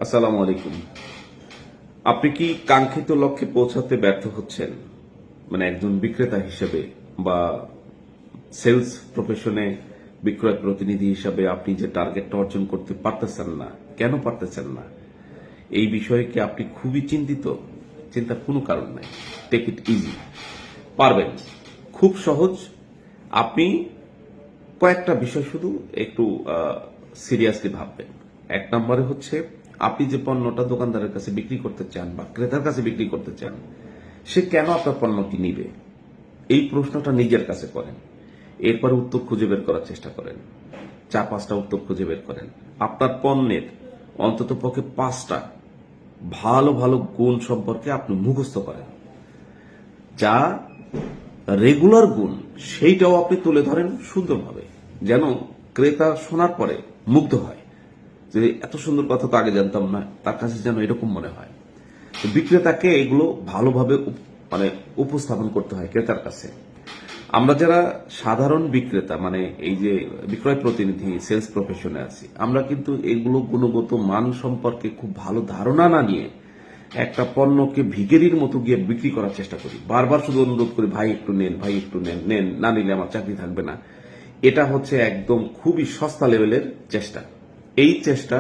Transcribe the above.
আসসালামু আলাইকুম। আপনি কি কাঙ্ক্ষিত লক্ষ্যে পৌঁছাতে ব্যর্থ হচ্ছেন? মানে একজন বিক্রেতা হিসেবে বা সেলস প্রফেশনে বিক্রয় প্রতিনিধি হিসাবে আপনি যে টার্গেটটা অর্জন করতে পারতেছেন না, কেন পারতেছেন না? এই বিষয়ে কি আপনি খুবই চিন্তিত? চিন্তার কোনো কারণ নাই। Take it easy. পারবেন। খুব সহজ। আপনি কয়েকটা বিষয় শুধু একটু সিরিয়াসলি ভাববেন। এক নম্বরে হচ্ছে আপনি যে পণ্যটা দোকানদারের কাছে বিক্রি করতে চান বা ক্রেতার কাছে বিক্রি করতে চান, সে কেন আপনার পণ্যটি নিবে? এই প্রশ্নটা নিজের কাছে করেন। এরপরে উত্তর খুঁজে বের করার চেষ্টা করেন। 4-5টা উত্তর খুঁজে বের করেন। আপনার পণ্যের অন্তত পক্ষে 5টা ভালো ভালো গুণ সম্পর্কে আপনি মুখস্থ করেন। যা রেগুলার গুণ সেইটাও আপনি তুলে ধরেন সুন্দরভাবে, যেন ক্রেতা শোনার পরে মুগ্ধ হয় যে এত সুন্দর কথা তো আগে জানতাম না, তার কাছে যেন এরকম মনে হয়। তো বিক্রেতাকে এগুলো ভালোভাবে মানে উপস্থাপন করতে হয় ক্রেতার কাছে। আমরা যারা সাধারণ বিক্রেতা মানে এই যে বিক্রয় প্রতিনিধি সেলস প্রফেশনে আছি, আমরা কিন্তু এগুলো গুণগত মান সম্পর্কে খুব ভালো ধারণা না নিয়ে একটা পণ্যকে ভিখারির মতো গিয়ে বিক্রি করার চেষ্টা করি। বারবার শুধু অনুরোধ করি, ভাই একটু নেন, ভাই একটু নেন, নেন না নিলে আমার চাকরি থাকবে না। এটা হচ্ছে একদম খুবই সস্তা লেভেলের চেষ্টা। এই চেষ্টা